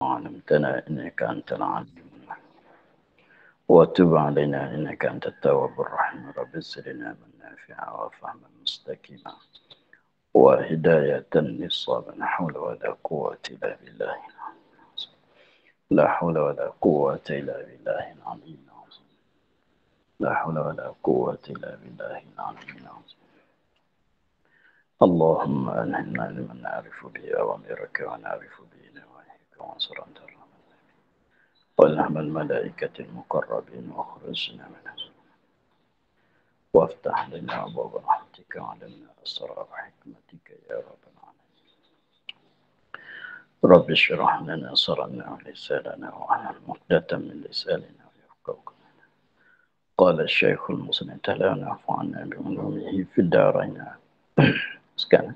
علمتنا إنك أنت العليم الحكيم وتب علينا إنك أنت التواب الرحيم رب زدنا من نافعا وفهما مستقيما وهداية للصواب لا حول ولا قوة إلا بالله لا حول ولا قوة إلا بالله العلي العظيم لا حول ولا قوة إلا بالله العلي العظيم اللهم ألهمنا لمن نعرف به أوامرك ونعرف به نواهيك وانصرنا والهم الملائكة المقربين واخرجنا من وافتح لنا أبواب رحمتك وعلمنا أسرار حكمتك يا رب العالمين رب اشرح لنا صدرنا ولساننا واحلل عقدة من لساننا ويفقهوا قولنا قال الشيخ المسلم تعالى نعفو عنا بعلومه في الدارين sekarang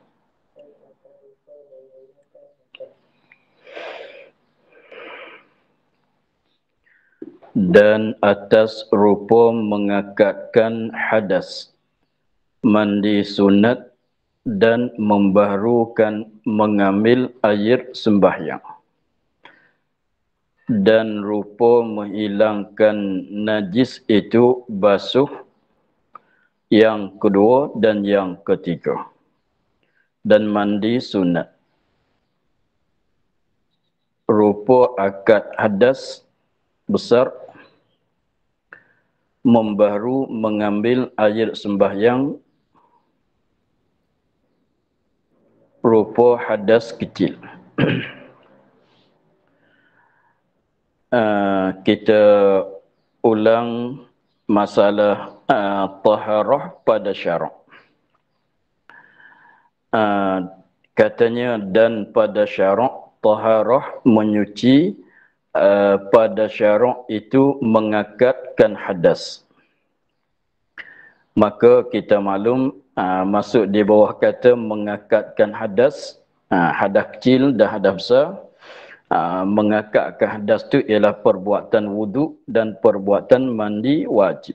dan atas rupa mengakatkan hadas, mandi sunat dan membaharukan mengambil air sembahyang, dan rupa menghilangkan najis itu basuh yang kedua dan yang ketiga, dan mandi sunat. Rupa akad hadas besar, membaharu mengambil air sembahyang, rupa hadas kecil. Kita ulang masalah taharah pada syarak. Katanya dan pada syarak taharah menyuci, pada syarak itu mengakatkan hadas. Maka kita maklum masuk di bawah kata mengakatkan hadas, hadas kecil dan hadas besar. Mengakatkan hadas itu ialah perbuatan wudu dan perbuatan mandi wajib.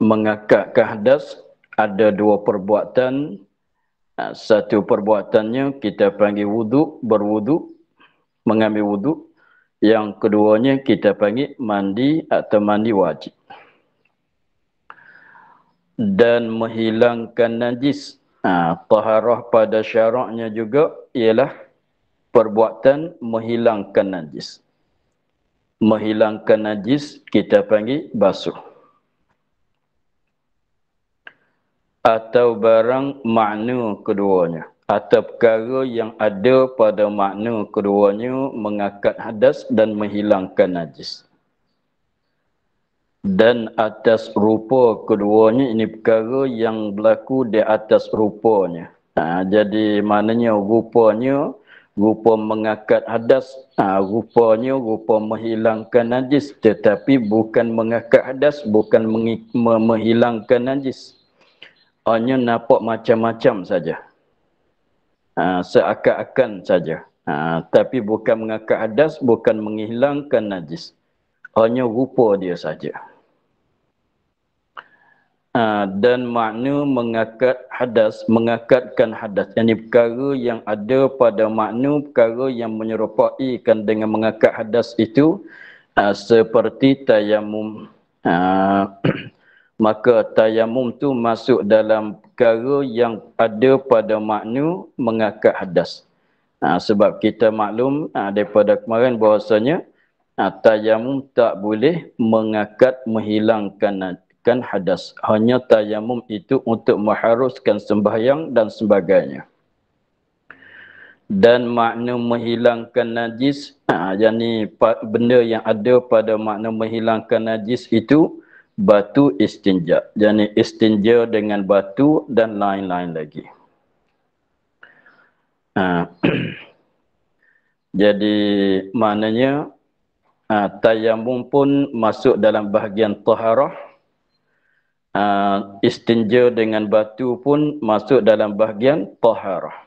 Mengakatkan hadas ada dua perbuatan. Satu perbuatannya kita panggil wudu, berwudu, mengambil wudu. Yang keduanya kita panggil mandi atau mandi wajib. Dan menghilangkan najis. Taharah pada syaraknya juga ialah perbuatan menghilangkan najis. Menghilangkan najis kita panggil basuh. Atau barang makna keduanya, atau perkara yang ada pada makna keduanya mengangkat hadas dan menghilangkan najis. Dan atas rupa keduanya, ini perkara yang berlaku di atas rupanya. Jadi maknanya rupanya rupa mengangkat hadas, rupanya rupa menghilangkan najis, tetapi bukan mengangkat hadas, bukan menghilangkan najis. Hanya nampak macam-macam saja. Seakan-akan saja. Tapi bukan mengangkat hadas, bukan menghilangkan najis. Hanya rupa dia saja. Dan makna mengangkatkan hadas. Ini perkara yang ada pada makna perkara yang menyerupaikan dengan mengangkat hadas itu seperti tayamum. Maka tayamum tu masuk dalam perkara yang ada pada makna mengangkat hadas. Sebab kita maklum daripada kemarin bahawasanya tayamum tak boleh mengangkat menghilangkan hadas. Hanya tayamum itu untuk mengharuskan sembahyang dan sebagainya. Dan makna menghilangkan najis, yakni benda yang ada pada makna menghilangkan najis itu batu istinja. Jadi istinja dengan batu dan lain-lain lagi. Jadi maknanya tayamum pun masuk dalam bahagian taharah. Istinja dengan batu pun masuk dalam bahagian taharah.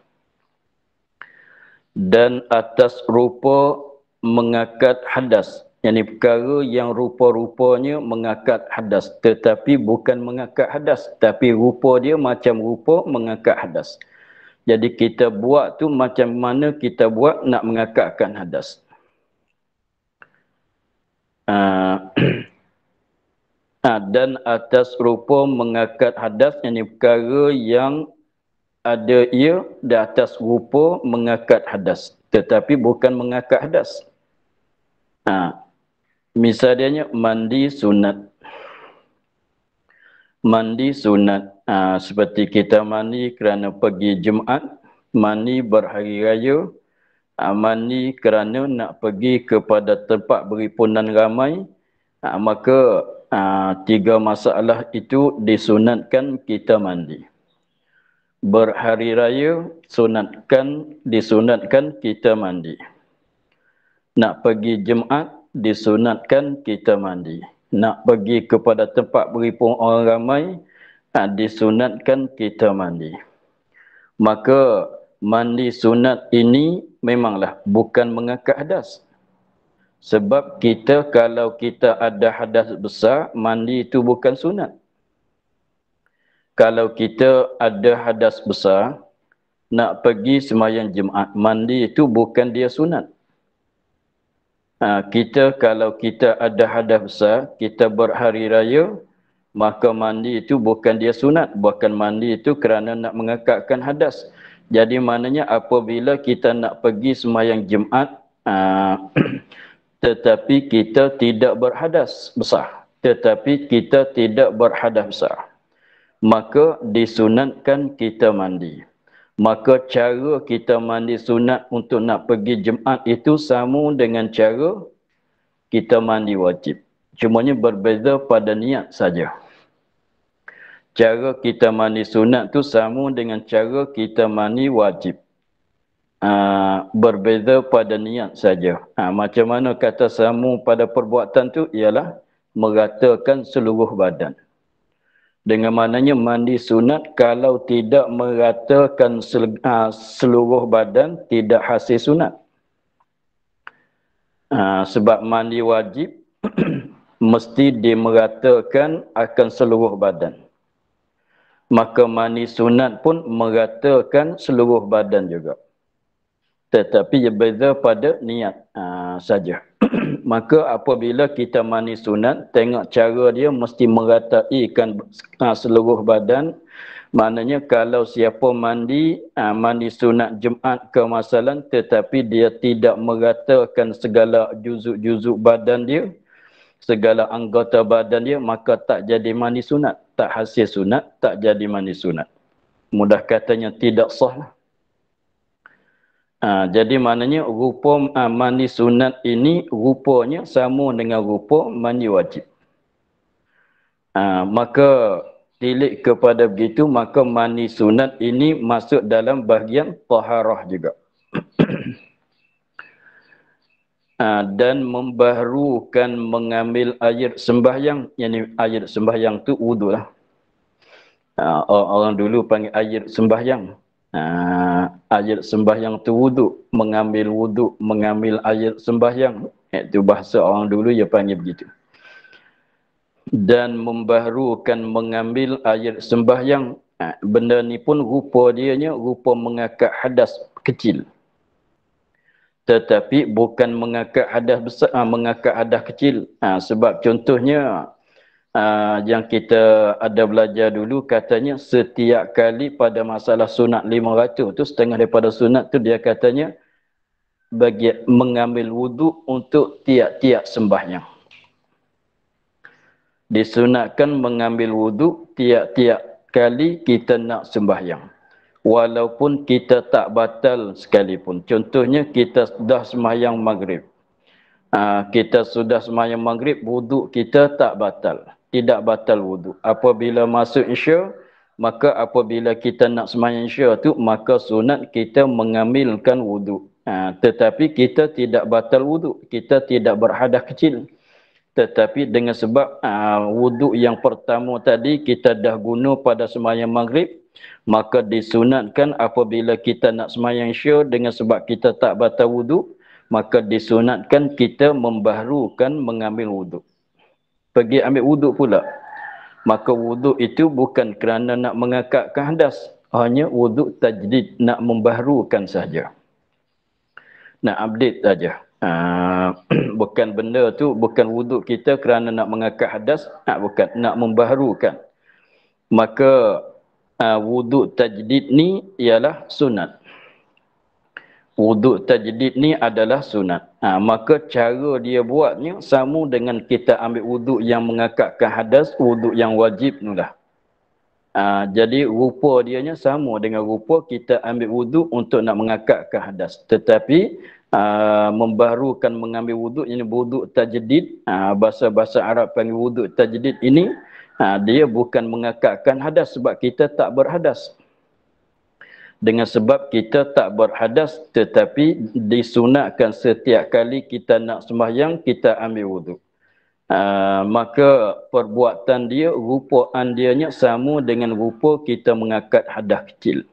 Dan atas rupa mengangkat hadas. Yang perkara yang rupa-rupanya mengangkat hadas. Tetapi bukan mengangkat hadas. Tapi rupa dia macam rupa mengangkat hadas. Jadi kita buat tu macam mana kita buat nak mengakatkan hadas. Dan atas rupa mengakat hadas, ini perkara yang ada ia di atas rupa mengakat hadas. Tetapi bukan mengakat hadas. Misalnya mandi sunat. Mandi sunat. Seperti kita mandi kerana pergi Jumaat. Mandi berhari raya. Mandi kerana nak pergi kepada tempat berhimpunan ramai. Maka tiga masalah itu disunatkan kita mandi. Berhari raya disunatkan kita mandi. Nak pergi Jumaat disunatkan kita mandi. Nak pergi kepada tempat berhimpunan orang ramai disunatkan kita mandi. Maka mandi sunat ini memanglah bukan mengangkat hadas. Sebab kalau kita ada hadas besar, mandi itu bukan sunat. Kalau kita ada hadas besar, nak pergi sembahyang Jumaat, mandi itu bukan dia sunat. Kalau kita ada hadas besar, kita berhari raya, maka mandi itu bukan dia sunat. Bukan mandi itu kerana nak mengangkatkan hadas. Jadi maknanya apabila kita nak pergi sembahyang Jumaat, tetapi kita tidak berhadas besar. Maka disunatkan kita mandi. Maka cara kita mandi sunat untuk nak pergi Jumaat itu sama dengan cara kita mandi wajib. Cumanya berbeza pada niat saja. Cara kita mandi sunat tu sama dengan cara kita mandi wajib. Berbeza pada niat saja. Macam mana kata sama pada perbuatan tu ialah meratakan seluruh badan. Dengan maknanya mandi sunat kalau tidak meratakan seluruh badan tidak hasil sunat. Sebab mandi wajib mesti dimeratakan akan seluruh badan. Maka mandi sunat pun meratakan seluruh badan juga. Tetapi berbeza pada niat saja. Maka apabila kita mandi sunat, tengok cara dia mesti merataikan seluruh badan. Maknanya kalau siapa mandi sunat Jumaat kemasalan tetapi dia tidak meratakan segala juzuk-juzuk badan dia, segala anggota badan dia, maka tak jadi mandi sunat. Tak hasil sunat, tak jadi mandi sunat. Mudah katanya tidak sah. Jadi maknanya rupa mandi sunat ini rupanya sama dengan rupa mandi wajib. Maka tilik kepada begitu, maka mandi sunat ini masuk dalam bahagian taharah juga. Dan membaharukan mengambil air sembahyang, yakni air sembahyang tu wudu lah. Orang dulu panggil air sembahyang. Air sembahyang tu wudu, mengambil air sembahyang. Itu bahasa orang dulu dia panggil begitu. Dan membaharukan mengambil air sembahyang. Benda ni pun rupa dianya rupa mengangkat hadas kecil. Tetapi bukan mengangkat hadas besar, mengangkat hadas kecil. Sebab contohnya yang kita ada belajar dulu, katanya setiap kali pada masalah sunat 500 tu, setengah daripada sunat tu dia katanya bagi mengambil wudu untuk tiap-tiap sembahyang. Disunatkan mengambil wudu tiap-tiap kali kita nak sembahyang. Walaupun kita tak batal sekalipun. Contohnya kita dah sembahyang maghrib. Kita sudah sembahyang maghrib, wudu kita tak batal. Tidak batal wudu. Apabila masuk isya, maka apabila kita nak sembahyang isya tu, maka sunat kita mengambilkan wudu. Tetapi kita tidak batal wudu. Kita tidak berhadas kecil. Tetapi dengan sebab wudu yang pertama tadi kita dah guna pada sembahyang maghrib, maka disunatkan apabila kita nak sembahyang isya dengan sebab kita tak batal wudu, maka disunatkan kita membaharukan mengambil wudu. Pergi ambil wudu pula. Maka wudu itu bukan kerana nak mengangkatkan hadas. hanya wuduk tajdid, nak membaharukan saja. Nak update saja. Bukan benda tu, bukan wuduk kita kerana nak mengangkat hadas, bukan, nak membaharukan. Maka wuduk tajdid ni ialah sunat. Wuduk tajdid ni adalah sunat. Maka cara dia buatnya sama dengan kita ambil wuduk yang mengangkatkan hadas, wuduk yang wajib tu lah. Jadi rupa dianya sama dengan rupa kita ambil wuduk untuk nak mengangkatkan hadas. Tetapi membaharukan mengambil wuduk, ini wuduk tajdid, bahasa-bahasa Arab panggil wuduk tajdid ini, dia bukan mengangkatkan hadas sebab kita tak berhadas. Dengan sebab kita tak berhadas, tetapi disunatkan setiap kali kita nak sembahyang kita ambil wuduk. Maka perbuatan dia, rupaan dianya sama dengan rupa kita mengangkat hadas kecil.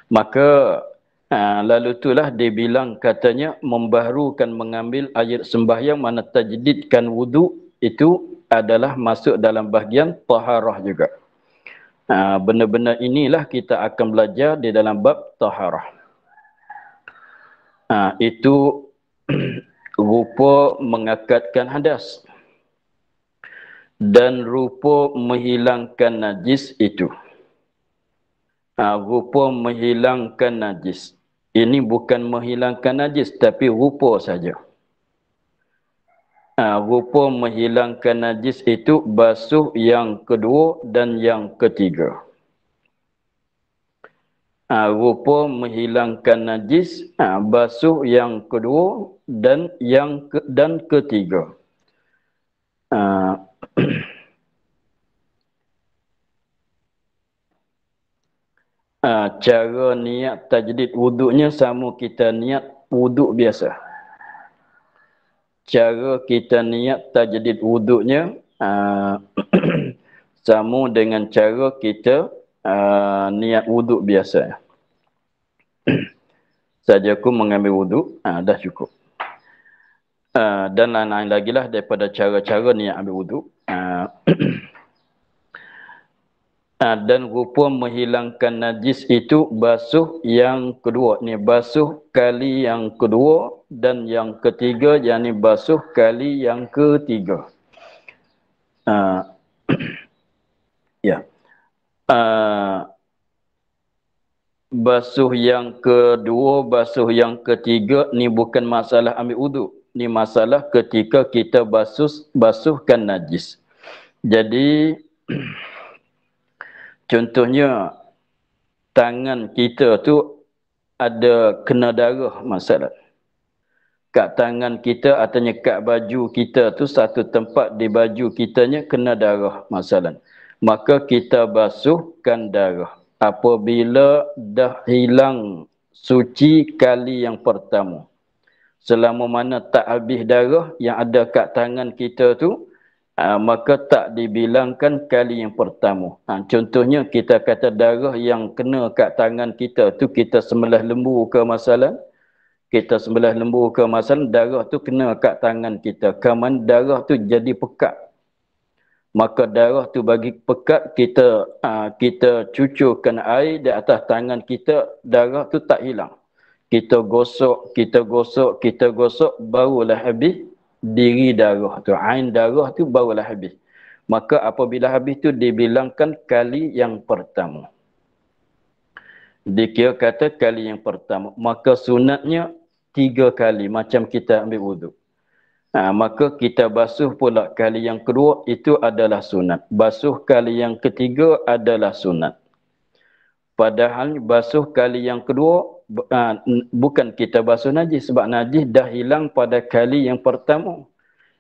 Maka lalu itulah dia bilang katanya membaharukan mengambil air sembahyang, mana tajdidkan wuduk itu adalah masuk dalam bahagian taharah juga. Benda-benda inilah kita akan belajar di dalam bab taharah. Itu rupa mengangkatkan hadas dan rupa menghilangkan najis itu. Rupa menghilangkan najis. Ini bukan menghilangkan najis, tapi rupa saja. Rupa menghilangkan najis itu basuh yang kedua dan yang ketiga. Rupa menghilangkan najis, basuh yang kedua dan ketiga. Cara niat tajdid wuduknya sama kita niat wuduk biasa. Cara kita niat tajdid wuduknya sama dengan cara kita niat wuduk biasa. Saja aku mengambil wuduk, dah cukup. Dan lain-lain lagi lah daripada cara-cara niat ambil wuduk. Dan rupa menghilangkan najis itu basuh yang kedua. Ni basuh kali yang kedua dan yang ketiga, yakni basuh kali yang ketiga. Ya. Basuh yang kedua, basuh yang ketiga ni bukan masalah ambil wuduk. Ni masalah ketika kita basuhkan najis. Jadi contohnya tangan kita tu ada kena darah masalah. Kat tangan kita atau kat baju kita tu satu tempat di baju kitanya kena darah masalah. Maka kita basuhkan darah. Apabila dah hilang suci kali yang pertama. Selama mana tak habis darah yang ada kat tangan kita tu, maka tak dibilangkan kali yang pertama. Contohnya kita kata darah yang kena kat tangan kita tu, kita sembelah lembu ke masalah. Kita sembelah lembu ke masalah, darah tu kena kat tangan kita. Kaman darah tu jadi pekat. Maka darah tu bagi pekat, kita cucurkan air di atas tangan kita, darah tu tak hilang. Kita gosok, barulah habis diri darah tu. Ain darah tu barulah habis. Maka apabila habis tu dibilangkan kali yang pertama. Dikira kata kali yang pertama. Maka sunatnya 3 kali macam kita ambil wuduk. Maka kita basuh pula kali yang kedua, itu adalah sunat. Basuh kali yang ketiga adalah sunat. Padahal basuh kali yang kedua, bukan kita basuh najis, sebab najis dah hilang pada kali yang pertama.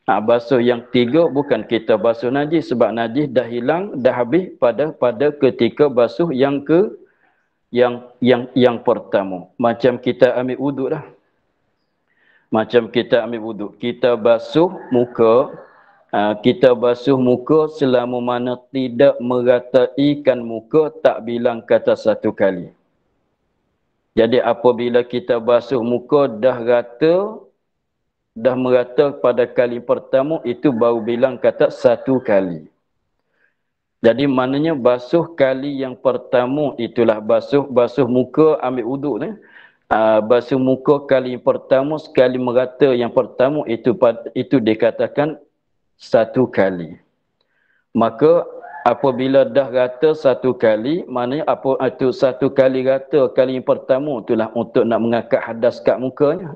Basuh yang tiga bukan kita basuh najis, sebab najis dah hilang, dah habis pada ketika basuh yang pertama. Macam kita ambil wuduk dah. Macam kita ambil wuduk, kita basuh muka, selama mana tidak merataikan muka, tak bilang kata satu kali. Jadi apabila kita basuh muka dah merata pada kali pertama, itu baru bilang kata satu kali. Jadi maknanya basuh kali yang pertama itulah basuh muka ambil wuduk ni. Basuh muka kali yang pertama sekali merata yang pertama itu dikatakan satu kali. Maka apabila dah rata satu kali, maknanya apa itu satu kali rata kali yang pertama itulah untuk nak mengangkat hadas kat mukanya.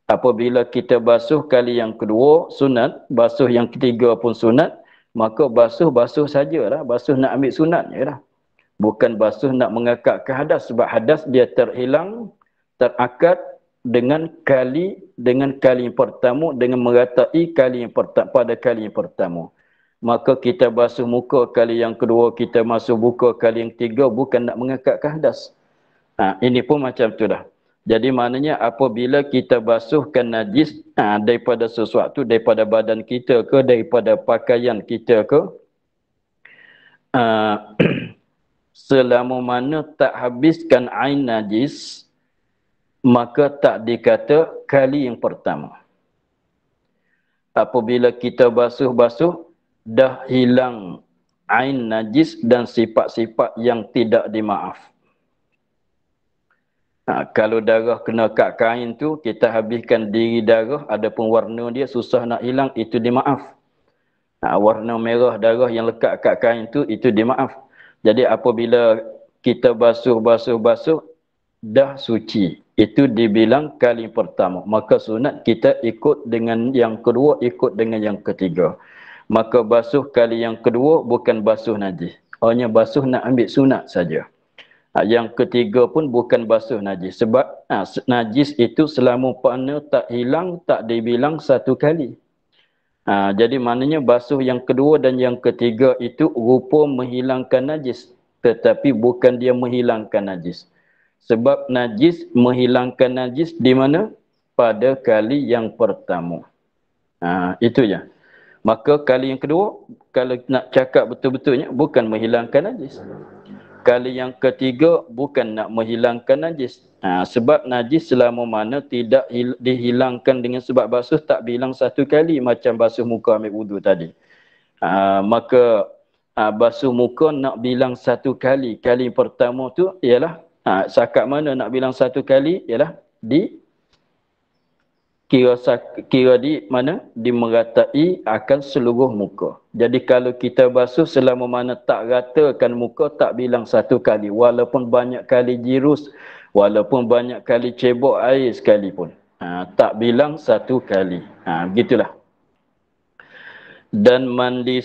Apabila kita basuh kali yang kedua sunat, basuh yang ketiga pun sunat, maka basuh sajalah, basuh nak ambil sunat je lah. Bukan basuh nak mengangkat ke hadas, sebab hadas dia terhilang, terakad dengan kali yang pertama, dengan meratai kali yang pertama pada kali yang pertama. Maka kita basuh muka kali yang kedua, kita basuh muka kali yang ketiga, bukan nak mengangkat ke hadas. Ini pun macam tu dah. Jadi maknanya apabila kita basuhkan najis daripada sesuatu, daripada badan kita ke, daripada pakaian kita ke, selama mana tak habiskan ain najis, maka tak dikata kali yang pertama. Apabila kita basuh-basuh, dah hilang ain najis dan sifat-sifat yang tidak dimaaf. Kalau darah kena kat kain tu, kita habiskan diri darah, adapun warna dia susah nak hilang, itu dimaaf. Warna merah darah yang lekat kat kain tu, itu dimaaf. Jadi apabila kita basuh, dah suci, itu dibilang kali pertama. Maka sunat kita ikut dengan yang kedua, ikut dengan yang ketiga. Maka basuh kali yang kedua bukan basuh najis. Hanya basuh nak ambil sunat saja. Yang ketiga pun bukan basuh najis. Sebab najis itu selama pana tak hilang, tak dibilang satu kali. Jadi maknanya basuh yang kedua dan yang ketiga itu rupa menghilangkan najis. Tetapi bukan dia menghilangkan najis. Sebab najis menghilangkan najis di mana? Pada kali yang pertama. Itu je. Maka kali yang kedua, kalau nak cakap betul-betulnya, bukan menghilangkan najis. Kali yang ketiga bukan nak menghilangkan najis. Sebab najis selama mana tidak dihilangkan dengan sebab basuh, tak bilang satu kali macam basuh muka ambil wudu tadi. Maka basuh muka nak bilang satu kali. Kali pertama tu ialah sakat mana nak bilang satu kali ialah kira di mana? Dimeratai akan seluruh muka. Jadi kalau kita basuh selama mana tak ratakan muka, tak bilang satu kali. Walaupun banyak kali jirus, walaupun banyak kali cebok air sekalipun. Tak bilang satu kali. Begitulah. Dan mandi di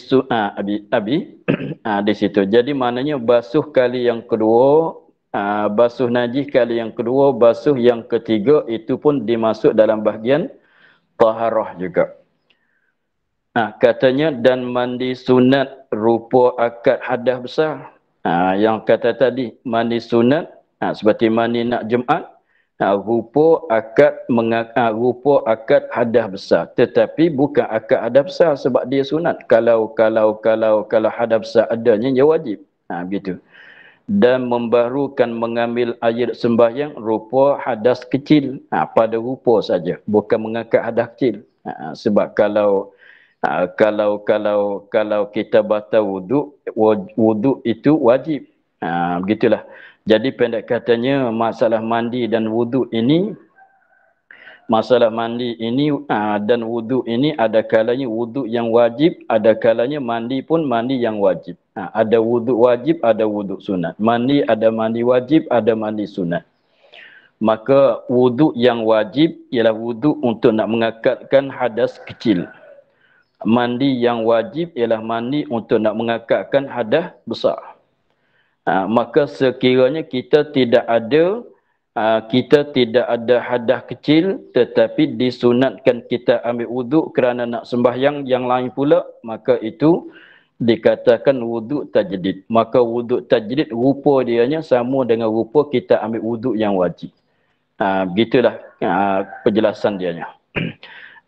situ. Jadi maknanya basuh kali yang kedua, basuh najis kali yang kedua, basuh yang ketiga itu pun dimasuk dalam bahagian taharah juga. Katanya dan mandi sunat rupa akad hadas besar. Yang kata tadi mandi sunat seperti mandi nak Jumaat, rupa akad hadas besar, tetapi bukan akad hadas besar sebab dia sunat. Kalau hadas besar adanya dia wajib. Begitu. Dan membaharukan mengambil air sembahyang rupa hadas kecil, pada rupa saja, bukan mengangkat hadas kecil. Sebab kalau kita batal wuduk itu wajib. Begitulah. Jadi pendek katanya masalah mandi dan wuduk ini, dan wuduk ini ada kalanya wuduk yang wajib, ada kalanya mandi pun mandi yang wajib. Ada wuduk wajib, ada wuduk sunat. Mandi ada mandi wajib, ada mandi sunat. Maka wuduk yang wajib ialah wuduk untuk nak mengangkatkan hadas kecil. Mandi yang wajib ialah mandi untuk nak mengangkatkan hadas besar. Maka sekiranya kita tidak ada hadas kecil, tetapi disunatkan kita ambil wuduk kerana nak sembahyang yang lain pula, maka itu dikatakan wuduk tajdid. Maka wuduk tajdid rupa dianya sama dengan rupa kita ambil wuduk yang wajib. Begitulah penjelasan dianya.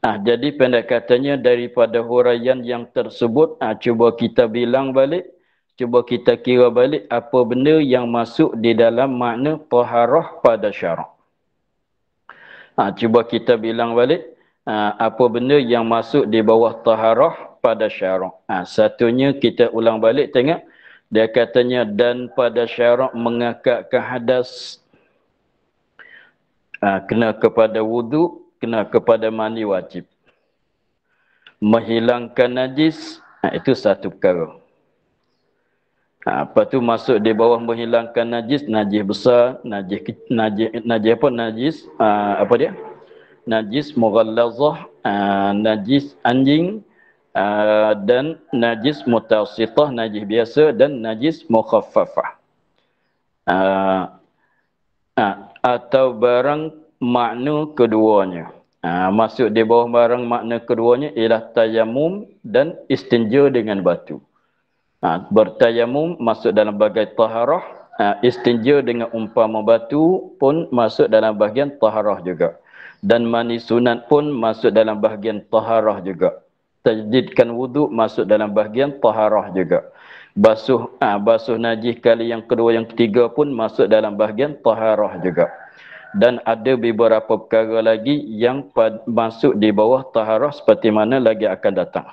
Jadi pendek katanya daripada huraian yang tersebut, cuba kita bilang balik, cuba kita kira balik apa benda yang masuk di dalam makna taharah pada syarak. Cuba kita bilang balik apa benda yang masuk di bawah taharah pada syarak. Satunya kita ulang balik tengok. Dia katanya dan pada syarak mengakatkan hadas. Kena kepada wudu, kena kepada mandi wajib. Menghilangkan najis, itu satu perkara. Lepas tu masuk di bawah menghilangkan najis, najis besar, najis apa dia? Najis mughallazah, najis anjing, dan najis mutawassithah, najis biasa dan najis mukhaffafah. Atau barang makna keduanya. Masuk di bawah barang makna keduanya ialah tayamum dan istinja dengan batu. Bertayamum masuk dalam bahagian taharah, istinja dengan umpama batu pun masuk dalam bahagian taharah juga. Dan mandi sunat pun masuk dalam bahagian taharah juga. Tajdidkan wuduk masuk dalam bahagian taharah juga. Basuh najis kali yang kedua, yang ketiga pun masuk dalam bahagian taharah juga. Dan ada beberapa perkara lagi yang masuk di bawah taharah seperti mana lagi akan datang.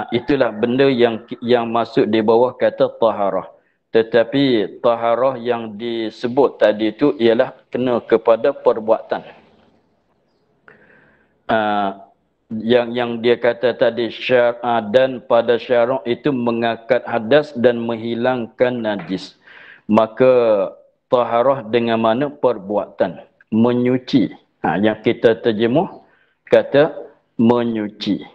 Itulah benda yang masuk di bawah kata taharah. Tetapi taharah yang disebut tadi itu ialah kena kepada perbuatan. Yang dia kata tadi dan pada syarak itu mengangkat hadas dan menghilangkan najis. Maka taharah dengan mana perbuatan, menyuci. Yang kita terjemuh kata menyuci.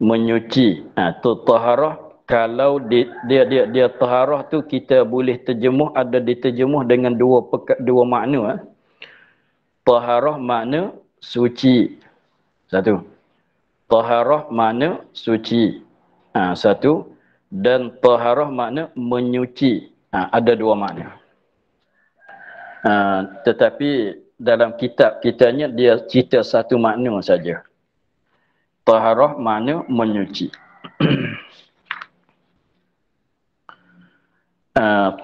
Menyuci. Tu taharah. Kalau dia taharah tu kita boleh terjemuh, ada diterjemuh dengan dua makna. Taharah makna suci. Satu. Taharah makna suci. Satu. Dan taharah makna menyuci. Ada dua makna. Tetapi dalam kitab kitanya dia cerita satu makna saja. Taharah makna menyuci.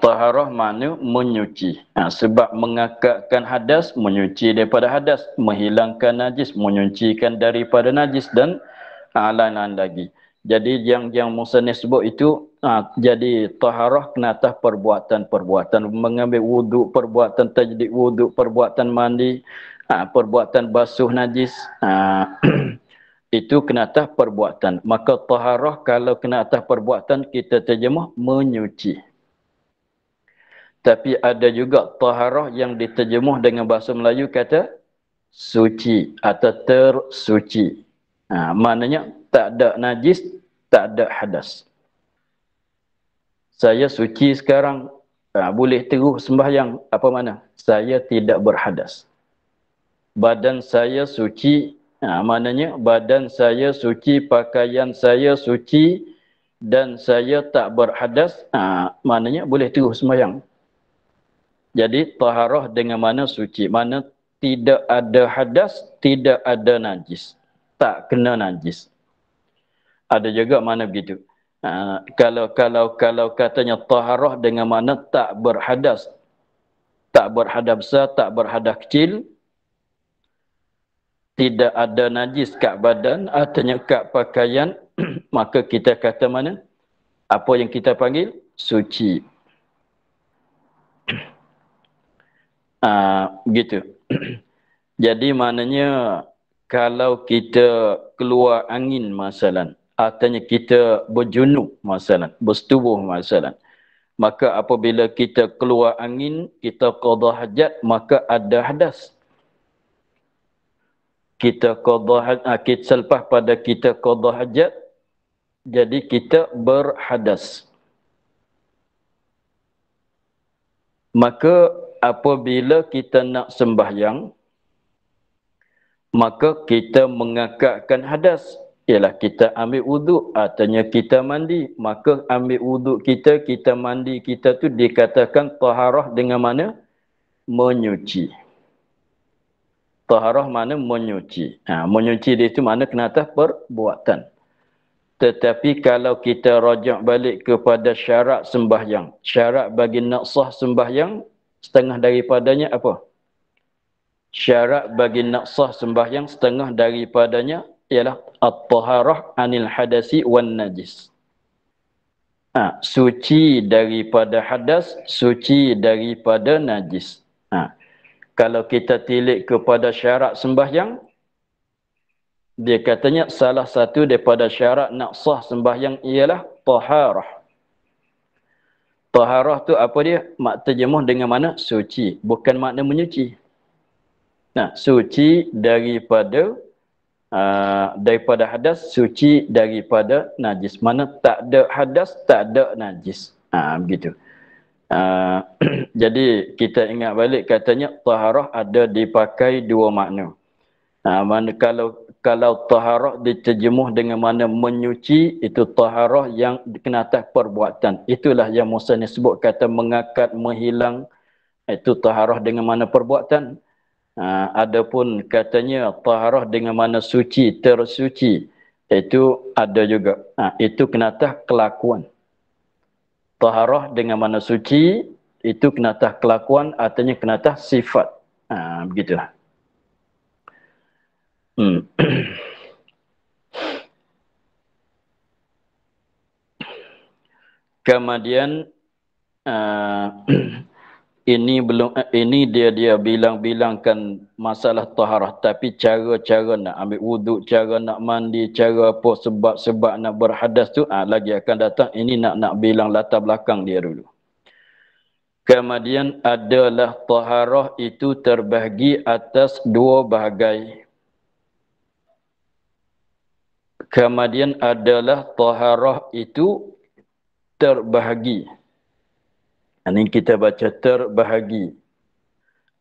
Taharah makna menyuci. Sebab mengangkatkan hadas, menyuci daripada hadas. Menghilangkan najis, menyucikan daripada najis dan lain-lain lagi. Jadi yang musannif sebut itu, jadi taharah kena atas perbuatan-perbuatan. Mengambil wuduk, perbuatan tajdid wuduk, perbuatan mandi, perbuatan basuh najis. Itu kena atas perbuatan. Maka taharah kalau kena atas perbuatan, kita terjemah menyuci. Tapi ada juga taharah yang diterjemuh dengan bahasa Melayu kata suci atau tersuci. Maknanya tak ada najis, tak ada hadas. Saya suci sekarang, boleh terus sembahyang. Apa makna? Saya tidak berhadas. Badan saya suci, maknanya badan saya suci, pakaian saya suci dan saya tak berhadas, maknanya boleh terus sembahyang. Jadi taharah dengan mana suci, mana tidak ada hadas, tidak ada najis, tak kena najis. Ada juga mana begitu. Kalau katanya taharah dengan mana tak berhadas, tak berhadas besar, tak berhadas kecil, tidak ada najis kat badan, artinya kat pakaian, maka kita kata mana? Apa yang kita panggil? Suci. Begitu. Jadi maknanya kalau kita keluar angin masalan, artinya kita berjunub masalan, bersetubuh masalan, maka apabila kita keluar angin, kita qada hajat, maka ada hadas. Kita qada hajat, selepas pada kita qada hajat, jadi kita berhadas. Maka apabila kita nak sembahyang, maka kita mengangkatkan hadas. Ialah kita ambil wuduk, artinya kita mandi. Maka ambil wuduk kita, kita mandi kita tu dikatakan taharah dengan mana? Menyuci. Taharah mana? Menyuci. Menyuci dia itu mana kena atas perbuatan. Tetapi kalau kita rajak balik kepada syarat sembahyang, syarat bagi nak sah sembahyang, setengah daripadanya apa? Syarat bagi nak sah sembahyang setengah daripadanya ialah at-taharah anil hadasi wan najis. Suci daripada hadas, suci daripada najis. Kalau kita tilik kepada syarat sembahyang, dia katanya salah satu daripada syarat nak sah sembahyang ialah taharah. Taharah tu apa dia? Mak terjemuh dengan mana? Suci. Bukan makna menyuci. Suci daripada hadas, suci daripada najis. Mana tak ada hadas, tak ada najis. Begitu. Jadi kita ingat balik katanya taharah ada dipakai dua makna. Mana kalau taharah diterjemuh dengan mana menyuci, itu taharah yang kena atas perbuatan. Itulah yang musannif sebut kata mengakad, menghilang, itu taharah dengan mana perbuatan. Adapun katanya taharah dengan mana suci, tersuci, itu ada juga. Itu kena atas kelakuan. Taharah dengan mana suci, itu kena atas kelakuan, artinya kena atas sifat. Begitulah. Kemudian ini dia bilang-bilangkan masalah taharah, tapi cara-cara nak ambil wuduk, cara nak mandi, cara apa, sebab nak berhadas tu lagi akan datang. Ini nak bilang latar belakang dia dulu. Kemudian adalah taharah itu terbahagi atas dua bahagian. Kemudian adalah taharah itu terbahagi. Ini kita baca terbahagi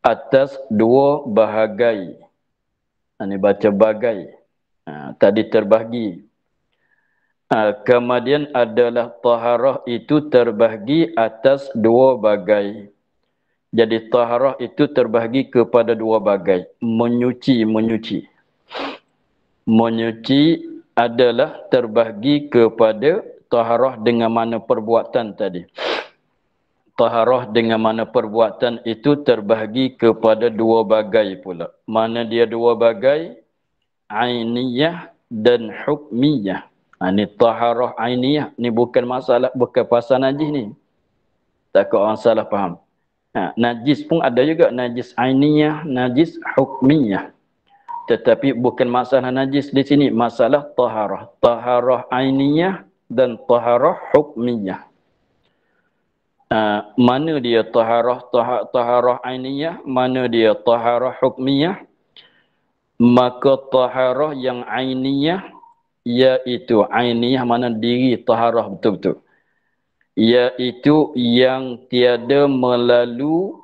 atas dua bahagian. Ini baca bagai. Tadi terbahagi. Kemudian adalah taharah itu terbahagi atas dua bagai. Jadi taharah itu terbahagi kepada dua bagai. Menyuci. Menyuci adalah terbahagi kepada taharah dengan mana perbuatan tadi. Taharah dengan mana perbuatan itu terbahagi kepada dua bagai pula. Mana dia dua bagai? Ainiyah dan hukmiyah. Ini taharah ainiyah. Ni bukan masalah, bukan pasal najis ni. Takut orang salah faham. Najis pun ada juga. Najis ainiyah, najis hukmiyah. Tetapi bukan masalah najis di sini. Masalah taharah. Taharah ainiyah dan taharah hukmiyah. Mana dia taharah ainiyah, mana dia taharah hukmiyah? Maka taharah yang ainiyah, iaitu ainiyah mana diri taharah betul-betul, iaitu yang tiada melalukan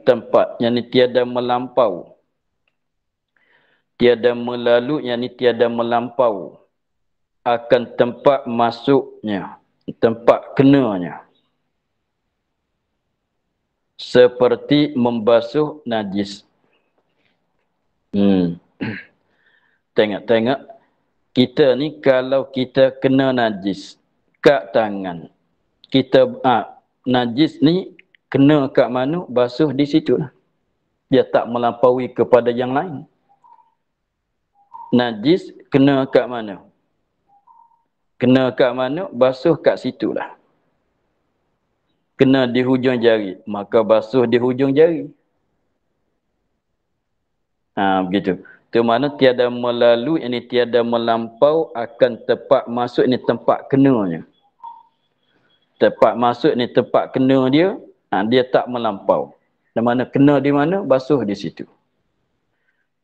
tempat, yakni tiada melampau. Tiada melalu, yakni tiada melampau akan tempat masuknya, tempat kenanya. Seperti membasuh najis. Tengok. Kita ni kalau kita kena najis kat tangan, kita najis ni kena kat mana, basuh di situ lah. Dia tak melampaui kepada yang lain. Najis kena kat mana? Kena kat mana, basuh kat situlah. Kena di hujung jari, maka basuh di hujung jari. Begitu. Itu mana tiada melalu, ini tiada melampau akan tempat masuk, ini tempat kenanya. Tempat masuk ni tempat kena dia, dia tak melampau. Dan mana kena di mana, basuh di situ.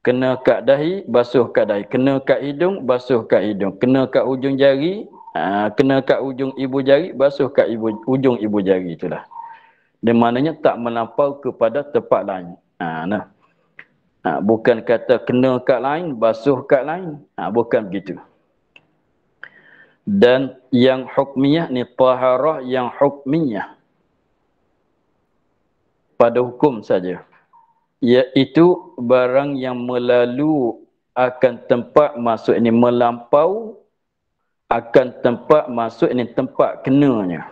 Kena kat dahi, basuh kat dahi. Kena kat hidung, basuh kat hidung. Kena kat ujung jari, kena kat ujung ibu jari, basuh kat ujung ibu jari, itulah. Dan maknanya tak melampau kepada tempat lain. Bukan kata kena kat lain, basuh kat lain. Bukan begitu. Dan yang hukmiyah ni taharah yang hukmiyah. Pada hukum saja. Iaitu barang yang melalu akan tempat masuk ini, melampau akan tempat masuk ini, tempat kenanya.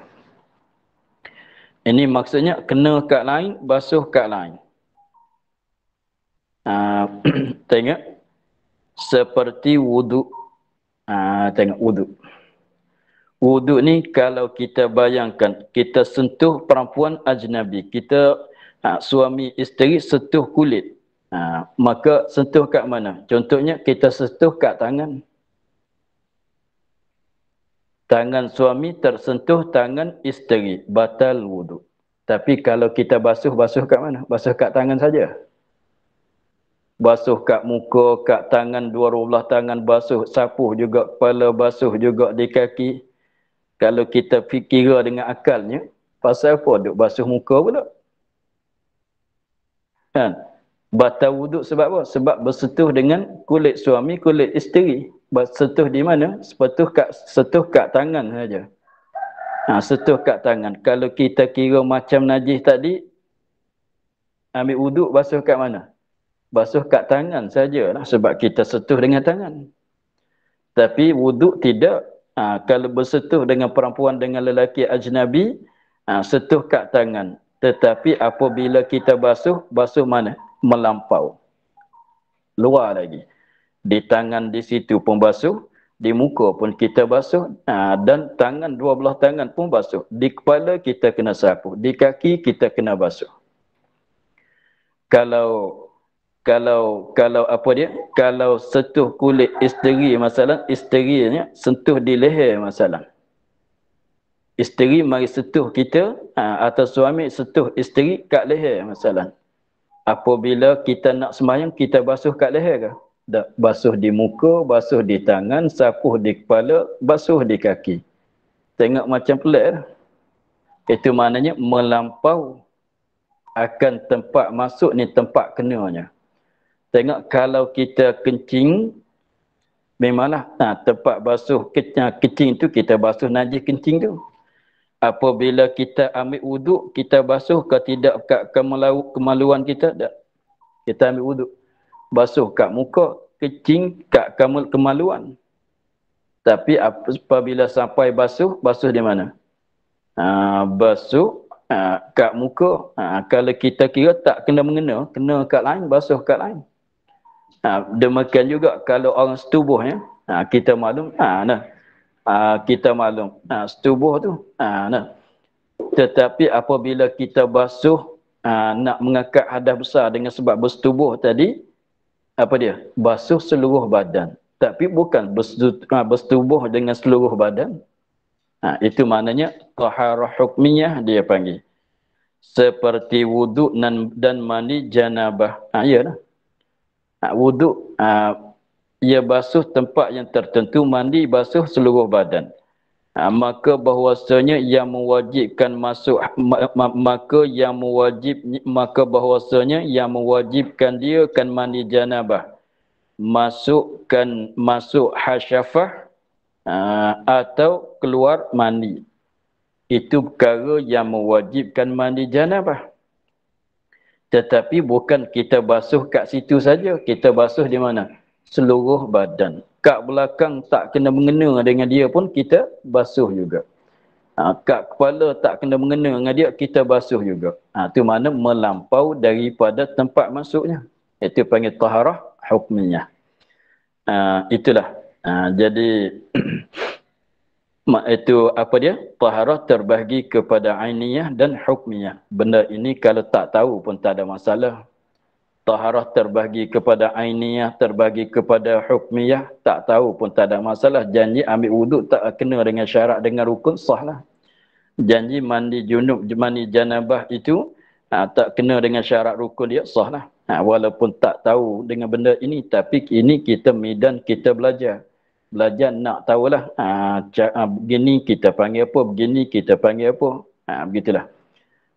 Ini maksudnya kena kat lain, basuh kat lain. Tengok seperti wuduk. Tengok wuduk. Wuduk ni kalau kita bayangkan kita sentuh perempuan ajnabi, kita suami isteri sentuh kulit, maka sentuh kat mana? Contohnya kita sentuh kat tangan. Tangan suami tersentuh tangan isteri, batal wuduk. Tapi kalau kita basuh kat mana? Basuh kat tangan saja. Basuh kat muka, kat tangan, dua belah tangan basuh, sapuh juga kepala, basuh juga di kaki. Kalau kita fikir dengan akalnya, pasal apa duk basuh muka pula? Kan? Batal wuduk sebab apa? Sebab bersentuh dengan kulit suami, kulit isteri. Bersentuh di mana? Sentuh kat tangan saja. Sentuh kat tangan. Kalau kita kira macam najis tadi, ambil wuduk basuh kat mana? Basuh kat tangan sajalah sebab kita sentuh dengan tangan. Tapi wuduk tidak. Kalau bersentuh dengan perempuan dengan lelaki ajnabi, sentuh kat tangan. Tetapi apabila kita basuh, basuh mana? Melampau. Luar lagi. Di tangan di situ pun basuh, di muka pun kita basuh, dan tangan, dua belah tangan pun basuh. Di kepala kita kena sapu, di kaki kita kena basuh. Kalau apa dia? Kalau sentuh kulit isteri masalah, isterinya sentuh di leher masalah. Isteri mari sentuh kita, atau suami sentuh isteri kat leher masalah. Apabila kita nak sembahyang, kita basuh kat leher ke? Tak, basuh di muka, basuh di tangan, sapuh di kepala, basuh di kaki. Tengok macam pelik lah. Itu maknanya melampau akan tempat masuk ni, tempat kenanya. Tengok kalau kita kencing, memanglah tempat basuh kencing tu kita basuh najis kencing tu. Apabila kita ambil wuduk, kita basuh ke tidak kat kemaluan kita? Tak. Kita ambil wuduk, basuh kat muka, kencing kat kemaluan. Tapi apabila sampai basuh di mana? Basuh kat muka. Kalau kita kira tak kena mengena, kena kat lain, basuh kat lain. Demikian juga kalau orang setubuh ya, kita maklum, kita maklum, setubuh tu, tetapi apabila kita basuh, nak mengangkat hadas besar dengan sebab bersetubuh tadi, apa dia? Basuh seluruh badan. Tapi bukan bersetubuh dengan seluruh badan. Itu maknanya taharah hukmiyah dia panggil. Seperti wuduk dan mandi janabah. Iyalah. Wuduk, ia basuh tempat yang tertentu, mandi basuh seluruh badan. Maka bahwasanya yang mewajibkan masuk, maka bahwasanya yang mewajibkan dia kan mandi janabah, masuk hasyafah, atau keluar mandi. Itu perkara yang mewajibkan mandi janabah. Tetapi bukan kita basuh kat situ saja. Kita basuh di mana? Seluruh badan. Kat belakang tak kena mengena dengan dia pun kita basuh juga. Kat kepala tak kena mengena dengan dia, kita basuh juga. Itu mana melampau daripada tempat masuknya. Itu panggil taharah hukmiyah. Itulah. Jadi itu apa dia? Taharah terbahagi kepada ainiyah dan hukmiyah. Benda ini kalau tak tahu pun tak ada masalah. Taharah terbahagi kepada ainiyah, terbahagi kepada hukmiyah, tak tahu pun tak ada masalah. Janji ambil wuduk tak kena dengan syarat, dengan rukun, sahlah. Janji mandi junub, mandi janabah itu tak kena dengan syarat rukun dia, sahlah. Walaupun tak tahu dengan benda ini, tapi ini kita medan, kita belajar. Belajar nak tahulah, begini kita panggil apa, begini kita panggil apa. Begitulah.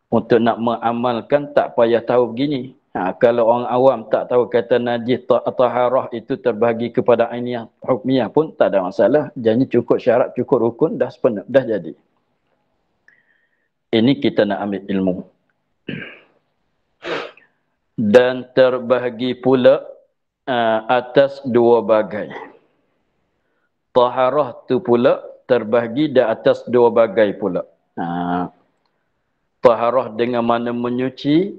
Untuk nak mengamalkan tak payah tahu begini. Kalau orang awam tak tahu kata najis taharah itu terbahagi kepada ainiyah hukmiyah pun tak ada masalah. Janji cukup syarat, cukup rukun, dah sepenuh, dah jadi. Ini kita nak ambil ilmu. Dan terbahagi pula atas dua bagai. Taharah tu pula terbahagi di atas dua bagai pula. Taharah dengan mana menyuci,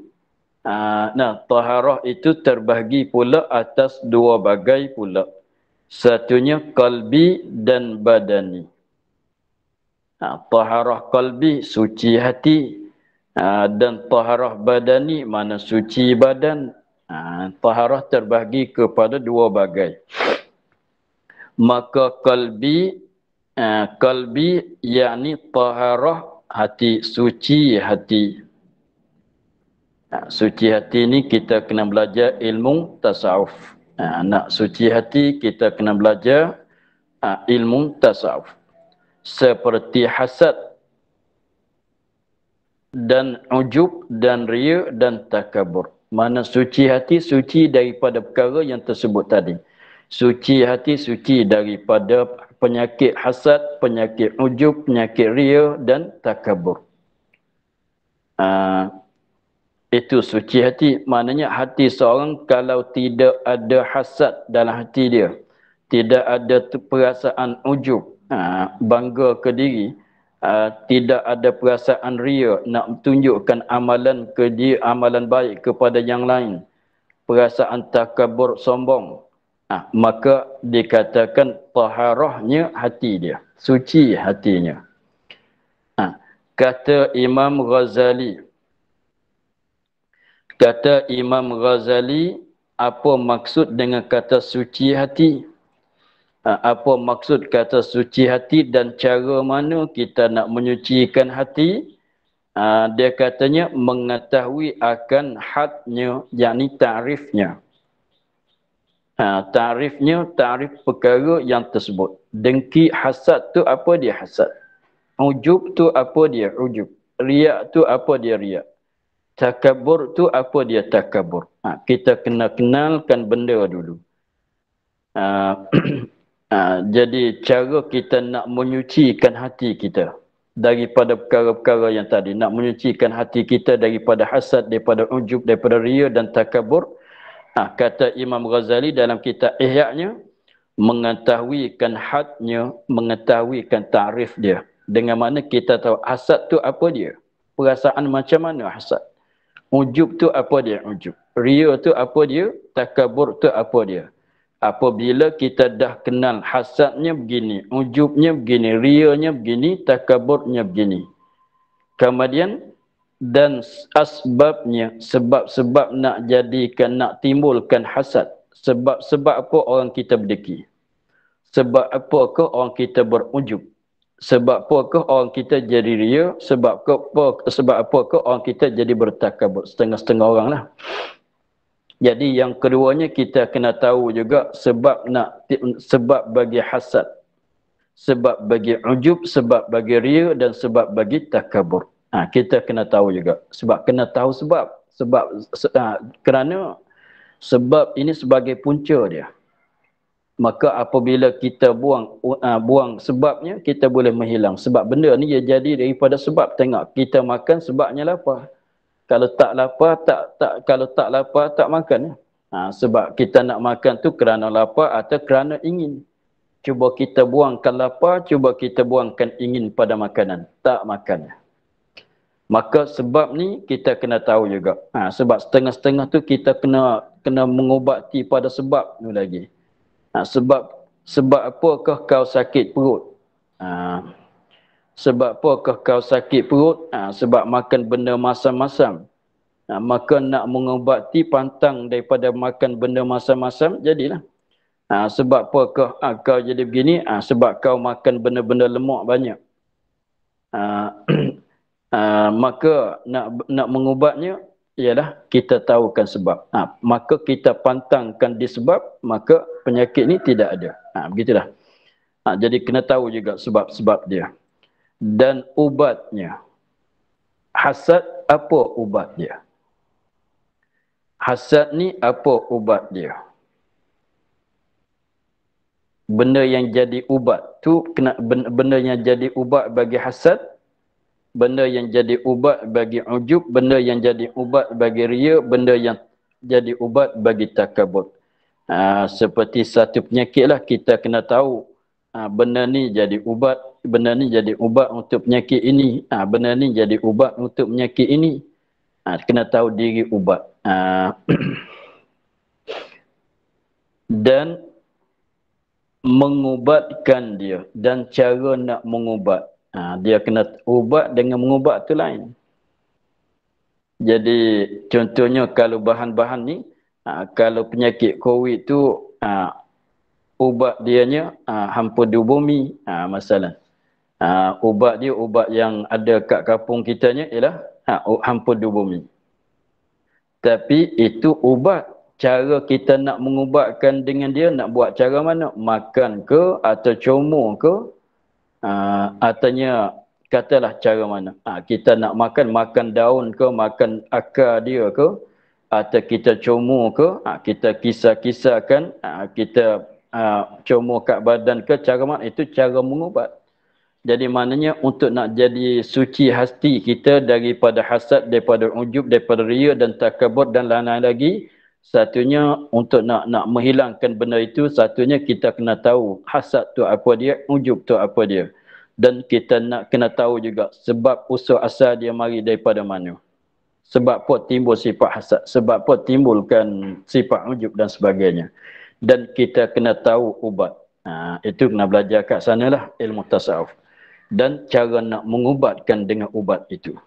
Nah, taharah itu terbahagi pula atas dua bagai pula. Satunya qalbi dan badani. Taharah qalbi, suci hati. Dan taharah badani, mana suci badan. Taharah terbahagi kepada dua bagai. Maka qalbi yakni taharah hati, suci hati. Suci hati ni kita kena belajar ilmu tasawuf. Nak suci hati kita kena belajar ilmu tasawuf. Seperti hasad dan ujub dan riya dan takabur. Mana suci hati, suci daripada perkara yang tersebut tadi. Suci hati, suci daripada penyakit hasad, penyakit ujub, penyakit riya dan takabur. Itu suci hati. Maknanya hati seorang kalau tidak ada hasad dalam hati dia, tidak ada perasaan ujub, bangga ke diri, tidak ada perasaan ria, nak tunjukkan amalan ke dia, amalan baik kepada yang lain, perasaan takabur, sombong, maka dikatakan taharahnya hati dia, suci hatinya. Kata Imam Ghazali, apa maksud dengan kata suci hati? Apa maksud kata suci hati dan cara mana kita nak menyucikan hati? Dia katanya mengetahui akan hadnya, yakni ta'rifnya. Ta'rif perkara yang tersebut. Dengki, hasad tu apa dia hasad? Ujub tu apa dia ujub? Riak tu apa dia riak? Takabur tu apa dia takabur? Kita kena kenalkan benda dulu. Jadi cara kita nak menyucikan hati kita daripada perkara-perkara yang tadi. Nak menyucikan hati kita daripada hasad, daripada ujub, daripada riya dan takabur. Kata Imam Ghazali dalam kitab Ihya-nya, mengetahuikan hadnya, mengetahuikan ta'rif dia. Dengan mana kita tahu hasad tu apa dia? Perasaan macam mana hasad? Ujub tu apa dia ujub? Riya tu apa dia? Takabur tu apa dia? Apabila kita dah kenal hasadnya begini, ujubnya begini, riyanya begini, takaburnya begini. Kemudian dan asbabnya, sebab-sebab nak jadikan, nak timbulkan hasad. Sebab apa orang kita berdeki? Sebab apakah orang kita berujub? Sebab apakah orang kita jadi ria? Sebab apakah orang kita jadi bertakabur? Setengah-setengah orang lah. Jadi yang keduanya kita kena tahu juga sebab bagi hasad, sebab bagi ujub, sebab bagi ria dan sebab bagi takabur. Kita kena tahu juga. Sebab kena tahu kerana sebab ini sebagai punca dia. Maka apabila kita buang sebabnya, kita boleh menghilang. Sebab benda ni dia jadi daripada sebab. Tengok, kita makan sebabnya lapar. Kalau tak lapar, tak makan. Sebab kita nak makan tu kerana lapar atau kerana ingin. Cuba kita buangkan lapar, cuba kita buangkan ingin pada makanan. Tak makan. Maka sebab ni kita kena tahu juga. Sebab setengah-setengah tu kita kena mengubati pada sebab tu lagi. Sebab apakah kau sakit perut? Sebab apakah kau sakit perut? Sebab makan benda masam-masam. Maka nak mengubati pantang daripada makan benda masam-masam, jadilah. Sebab apakah kau jadi begini? Sebab kau makan benda-benda lemak banyak. Maka nak mengubatnya, ialah kita tahukan sebab. Maka kita pantangkan di sebab, maka penyakit ni tidak ada. Begitulah. Jadi kena tahu juga sebab-sebab dia. Dan ubatnya. Hasad, apa ubat dia? Hasad ni apa ubat dia? Benda yang jadi ubat tu, benda yang jadi ubat bagi hasad, benda yang jadi ubat bagi ujub, benda yang jadi ubat bagi riya, benda yang jadi ubat bagi takabur. Seperti satu penyakit lah, kita kena tahu benda ni jadi ubat, benda ni jadi ubat untuk penyakit ini, benda ni jadi ubat untuk penyakit ini. Kena tahu diri ubat. Dan mengubatkan dia dan cara nak mengubat. Dia kena ubat dengan mengubat tu lain. Jadi contohnya kalau bahan-bahan ni, kalau penyakit COVID tu, ubat dianya hampa di bumi, masalah. Ubat dia, ubat yang ada kat kampung kitanya ialah hampa di bumi. Tapi itu ubat. Cara kita nak mengubatkan dengan dia, nak buat cara mana? Makan ke atau comor ke? Atanya katalah cara mana? Kita nak makan daun ke, makan akar dia ke? Atau kita comor ke? Kita kisar-kisarkan, kita comor kat badan ke? Cara mana? Itu cara mengubat. Jadi maknanya untuk nak jadi suci hati kita daripada hasad, daripada ujub, daripada riya dan takabur dan lain-lain lagi. Satunya untuk nak menghilangkan benda itu, satunya kita kena tahu hasad tu apa dia, ujub tu apa dia. Dan kita nak kena tahu juga sebab usul asal dia mari daripada mana. Sebab apa timbul sifat hasad, sebab apa timbulkan sifat ujub dan sebagainya. Dan kita kena tahu ubat. Itu kena belajar kat sanalah ilmu tasawuf. Dan cara nak mengubatkan dengan ubat itu.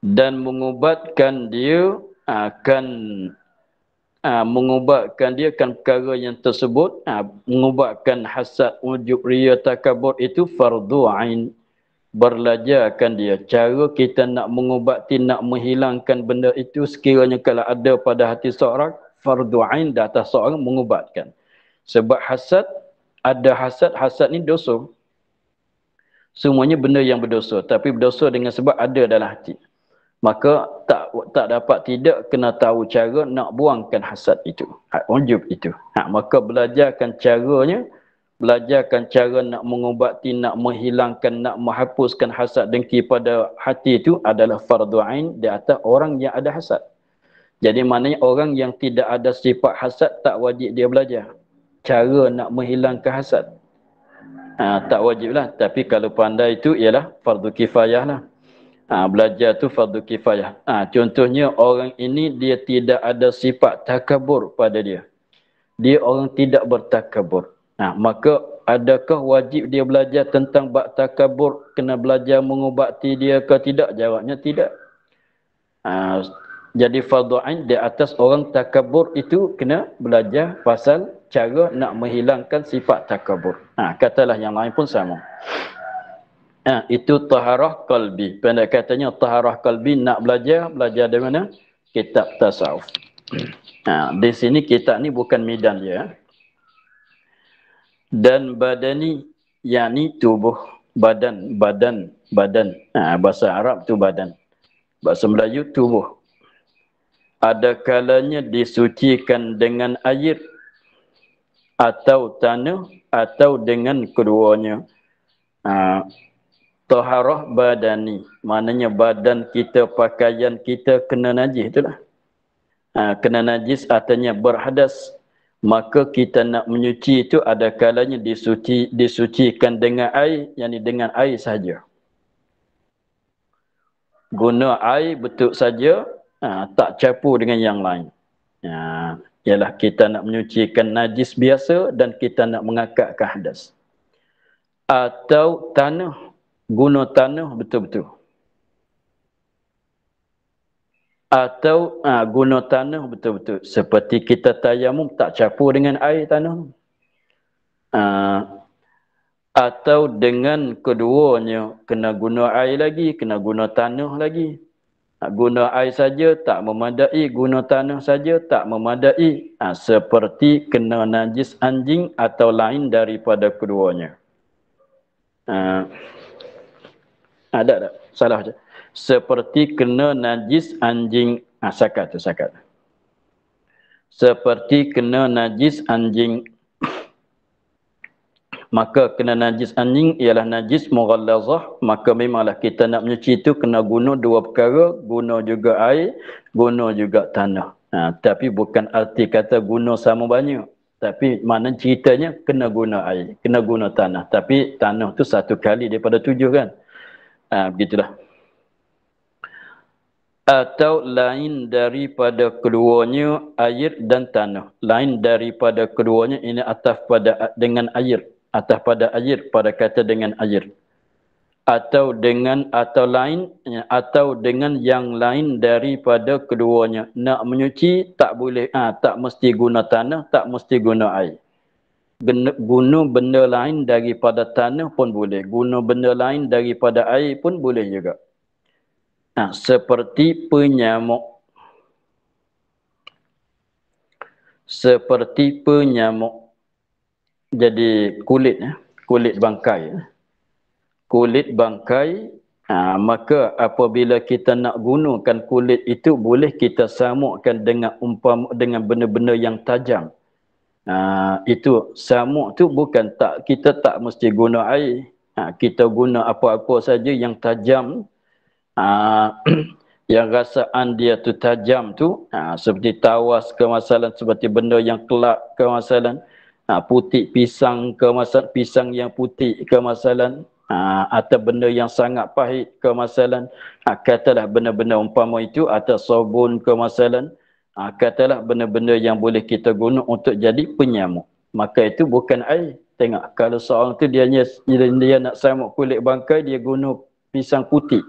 Dan mengubatkan dia akan mengubatkan dia kan perkara yang tersebut, mengubatkan hasad, ujub, riya, takabur itu fardu ain. Belajarkan dia cara kita nak mengubati, nak menghilangkan benda itu sekiranya kalau ada pada hati seorang, fardu ain di atas seorang mengubatkan. Sebab hasad, ada hasad ni dosa. Semuanya benda yang berdosa, tapi berdosa dengan sebab ada dalam hati. Maka tak dapat tidak kena tahu cara nak buangkan hasad itu, ujub itu. Maka belajarkan caranya, belajarkan cara nak mengubati, nak menghilangkan, nak menghapuskan hasad dengki pada hati itu adalah fardu ain di atas orang yang ada hasad. Jadi maknanya orang yang tidak ada sifat hasad tak wajib dia belajar cara nak menghilangkan hasad. Tak wajib lah. Tapi kalau pandai itu ialah fardu kifayah lah. Belajar tu fardu kifayah. Contohnya orang ini dia tidak ada sifat takabur pada dia. Dia orang tidak bertakabur. Maka adakah wajib dia belajar tentang bab takabur? Kena belajar mengubati dia ke tidak? Jawabnya tidak. Jadi fardu ain di atas orang takabur itu kena belajar pasal cara nak menghilangkan sifat takabur. Katalah yang lain pun sama. Itu taharah qalbi. Pendek katanya taharah qalbi nak belajar dari mana? Kitab tasawuf. Di sini kitab ni bukan medan dia. Dan badani, yakni tubuh, badan. Bahasa Arab tu badan. Bahasa Melayu tubuh. Ada kalanya disucikan dengan air atau tanah atau dengan keduanya. Taharah badani, maknanya badan kita, pakaian kita kena najis, itulah. Kena najis artinya berhadas. Maka kita nak menyuci itu ada kalanya disucikan dengan air, yakni dengan air saja. Guna air betul saja, tak campur dengan yang lain. Ialah kita nak menyucikan najis biasa dan kita nak mengakatkan hadas. Atau tanah, guna tanah betul-betul. Atau guna tanah betul-betul. Seperti kita tayamum tak campur dengan air tanah. Atau dengan keduanya, kena guna air lagi, kena guna tanah lagi. Guna air saja tak memadai, guna tanah saja tak memadai. Seperti kena najis anjing atau lain daripada keduanya. Ada tak? Salah je. Seperti kena najis anjing. Sakat. Seperti kena najis anjing. Maka kena najis anjing ialah najis mughallazah. Maka memanglah kita nak menyuci itu kena guna dua perkara. Guna juga air, guna juga tanah. Tapi bukan arti kata guna sama banyak. Tapi mana ceritanya kena guna air, kena guna tanah. Tapi tanah tu satu kali daripada 7 kan. Begitulah. atau lain daripada keduanya air dan tanah. Lain daripada keduanya ini ataf pada dengan air, ataf pada air, pada kata dengan air. Atau dengan atau lain atau dengan yang lain daripada keduanya. Nak menyuci tak boleh tak mesti guna tanah, tak mesti guna air. Guna benda lain daripada tanah pun boleh, guna benda lain daripada air pun boleh juga. Seperti penyamuk. Seperti penyamuk. Jadi kulit kulit bangkai. Kulit bangkai, maka apabila kita nak gunakan kulit itu, boleh kita samukkan dengan dengan benda-benda yang tajam. Itu samuk tu bukan tak, kita tak mesti guna air. Kita guna apa-apa saja yang tajam, yang rasaan dia tu tajam tu, seperti tawas ke masalan, seperti benda yang kelak ke masalan, putih pisang ke masalan, pisang yang putih ke masalan, atau benda yang sangat pahit ke masalan, katalah benda-benda umpama itu, atau sabun ke masalan, katalah benda-benda yang boleh kita guna untuk jadi penyamuk. Maka itu bukan air. Tengok, kalau seorang tu dia nak samuk kulit bangkai, dia guna pisang putih.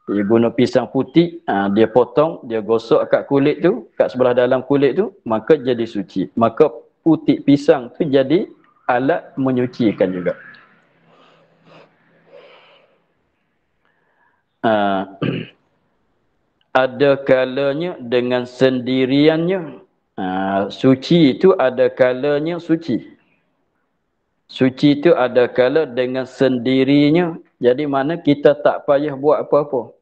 Dia guna pisang putih, dia potong, dia gosok kat kulit tu, kat sebelah dalam kulit tu, maka jadi suci. Maka putih pisang tu jadi alat menyucikan juga. Ada kalanya dengan sendiriannya. Suci itu ada kalanya suci. Suci itu ada kala dengan sendirinya. Jadi mana kita tak payah buat apa-apa.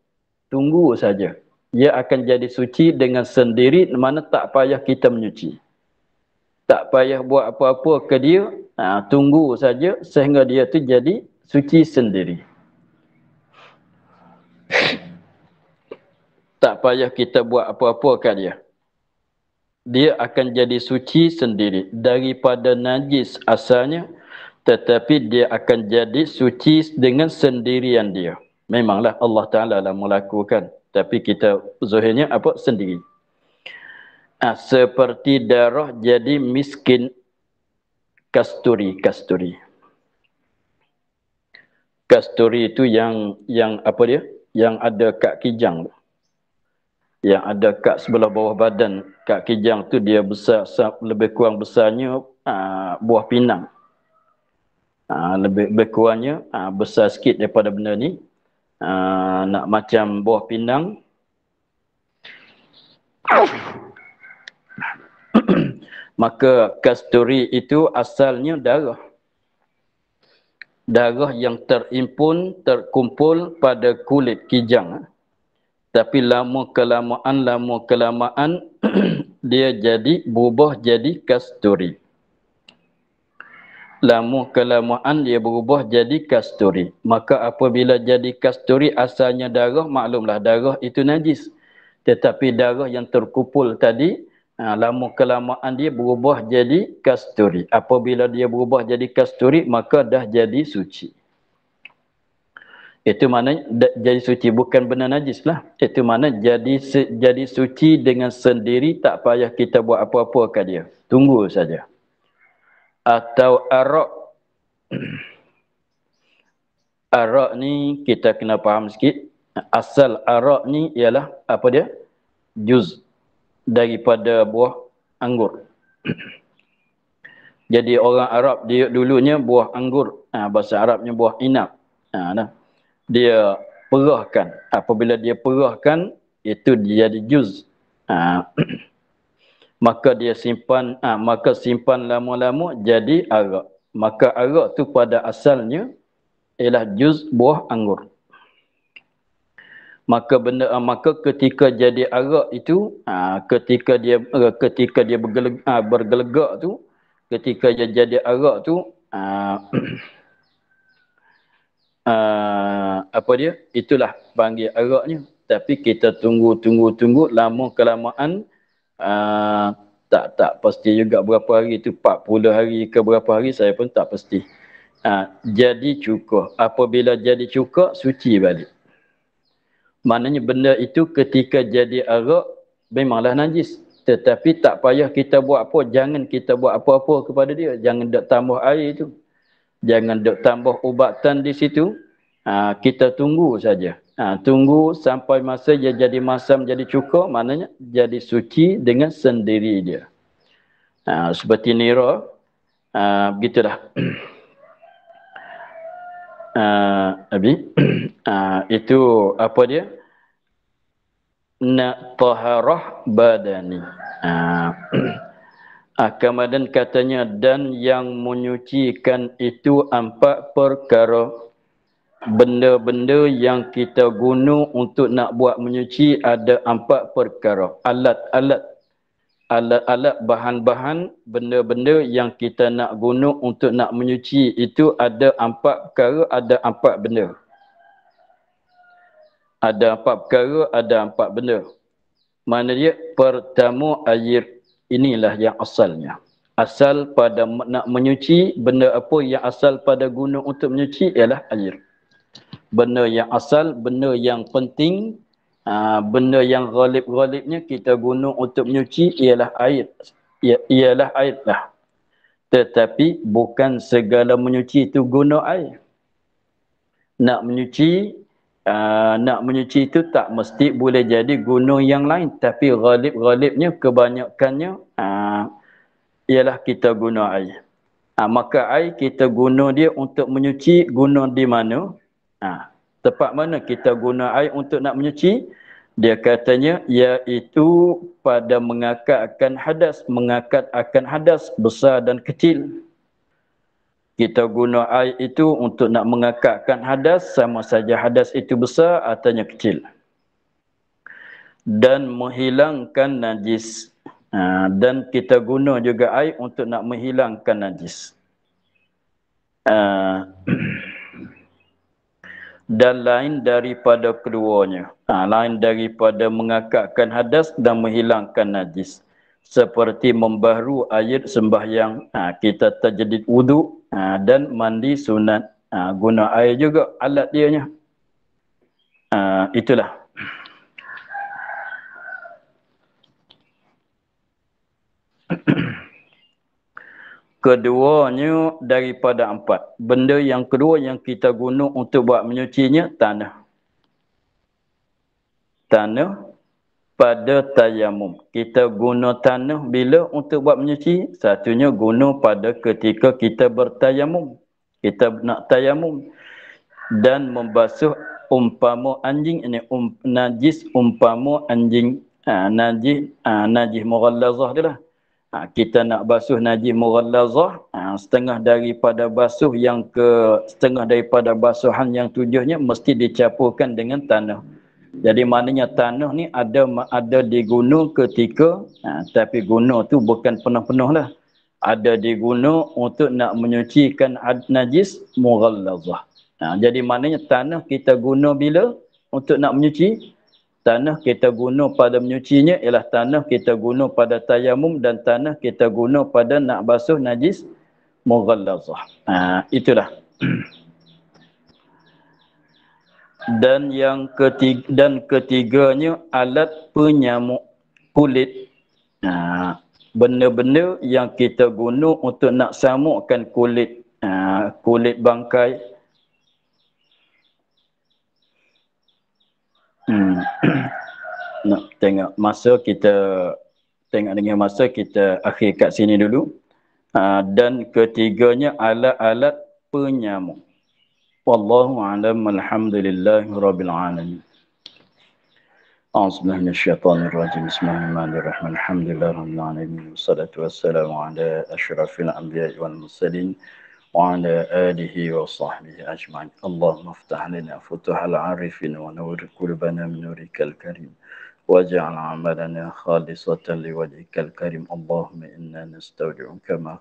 Tunggu saja. Dia akan jadi suci dengan sendiri, mana tak payah kita menyuci. Tak payah buat apa-apa ke dia, tunggu saja sehingga dia tu jadi suci sendiri. Tak payah kita buat apa-apa ke dia. Dia akan jadi suci sendiri daripada najis asalnya, tetapi dia akan jadi suci dengan sendirian dia. Memanglah Allah Ta'ala lah melakukan, tapi kita zahirnya apa? Sendiri. Seperti darah jadi miskin. Kasturi. Kasturi itu yang apa dia? Yang ada kat kijang. Yang ada kat sebelah bawah badan. Kat kijang tu dia besar, lebih kurang besarnya buah pinang. Lebih kurangnya besar sikit daripada benda ni. Nak macam buah pinang. Maka kasturi itu asalnya darah. Darah yang terimpun, terkumpul pada kulit kijang. Tapi lama kelamaan dia jadi berubah jadi kasturi. Lama kelamaan dia berubah jadi kasturi. Maka apabila jadi kasturi, asalnya darah, maklumlah darah itu najis. Tetapi darah yang terkumpul tadi, lama kelamaan dia berubah jadi kasturi. Apabila dia berubah jadi kasturi, maka dah jadi suci. Itu maknanya jadi suci, bukan benda najis lah. Itu maknanya jadi suci dengan sendiri, tak payah kita buat apa-apa ke dia. Tunggu saja. Atau arak. Arak ni kita kena faham sikit. Asal arak ni ialah apa dia? Juz daripada buah anggur. Jadi orang Arab dia dulunya buah anggur. Bahasa Arabnya buah inab. Dia perahkan. Apabila dia perahkan, itu dia jadi juz. Maka dia simpan, maka simpan lama-lama jadi arak. Maka arak tu pada asalnya ialah juz buah anggur. Maka ketika jadi arak itu, ketika dia bergelegak tu, ketika dia jadi arak tu, apa dia? Itulah panggil araknya. Tapi kita tunggu, lama kelamaan, tak pasti juga berapa hari itu, 40 hari ke berapa hari, saya pun tak pasti. Jadi cukup. Apabila jadi cukup, suci balik. Maknanya benda itu ketika jadi arak memanglah najis. Tetapi tak payah kita buat apa. Jangan kita buat apa-apa kepada dia. Jangan dok tambah air itu. Jangan dok tambah ubatan di situ. Kita tunggu saja. Tunggu sampai masa dia jadi masam, jadi cukup. Maknanya jadi suci dengan sendiri dia. Seperti nira. Begitulah. Abi. Itu apa dia? Nak taharah badani. Kemudian katanya, dan yang menyucikan itu 4 perkara. Benda-benda yang kita guna untuk nak buat menyuci ada 4 perkara. Alat-alat, bahan-bahan, benda-benda yang kita nak guna untuk nak menyuci itu ada 4 perkara, ada 4 benda. Ada 4 perkara, ada 4 benda. Mana dia? Pertama, air. Inilah yang asalnya. Asal pada nak menyuci, benda apa yang asal pada guna untuk menyuci ialah air. Benda yang asal, benda yang penting, benda yang ghalib-ghalibnya kita guna untuk menyuci ialah air. Ialah air lah. Tetapi bukan segala menyuci itu guna air. Nak menyuci itu tak mesti boleh jadi guna yang lain. Tapi ghalib-ghalibnya, kebanyakannya ialah kita guna air. Maka air kita guna dia untuk menyuci, guna di mana? Tempat mana kita guna air untuk nak menyuci? Dia katanya iaitu pada mengangkat akan hadas besar dan kecil. Kita guna air itu untuk nak mengangkatkan hadas, sama saja hadas itu besar atau kecil. Dan menghilangkan najis. Dan kita guna juga air untuk nak menghilangkan najis. Dan lain daripada keduanya. Lain daripada mengangkatkan hadas dan menghilangkan najis. Seperti membaharu air sembahyang, kita tajdid wuduk, dan mandi sunat. Guna air juga alat dianya. Itulah. Keduanya daripada 4. Benda yang kedua yang kita guna untuk buat menyucinya, tanah. Tanah pada tayamum. Kita guna tanah bila untuk buat menyuci? Satunya guna pada ketika kita bertayamum. Kita nak tayamum. Dan membasuh umpama anjing, ini najis umpama anjing. Najis mughallazah dia lah. Kita nak basuh najis mughallazah, setengah daripada basuhan yang 7-nya mesti dicampurkan dengan tanah. Jadi maknanya tanah ni ada diguna ketika, tapi guna tu bukan penuh-penuh lah. Ada diguna untuk nak menyucikan najis mughallazah. Jadi maknanya tanah kita guna bila untuk nak menyuci? Tanah kita guna pada menyucinya ialah tanah kita guna pada tayamum, dan tanah kita guna pada nak basuh najis mughallazah. Itulah. Dan yang ketiganya alat penyamuk kulit. Benda-benda yang kita guna untuk nak samukkan kulit bangkai. Nak tengok masa kita akhir kat sini dulu. Dan ketiganya alat-alat penyamuk. Wallahu a'lam, alhamdulillahi rabbil alamin. A'udzubillahi minasyaitonir rajim. Bismillahirrahmanirrahim. Alhamdulillahi rabbil alamin. Wassalatu wassalamu ala asyrafil anbiya'i wal mursalin wa ala alihi wa sahbihi ajma'in. Allahumma iftah lana futuhal arifin wa nawwir qulubana min nurikal karim. Waj'al 'amalana khalisatan liwajhikal karim. Allahumma inna nastaudi'uka ma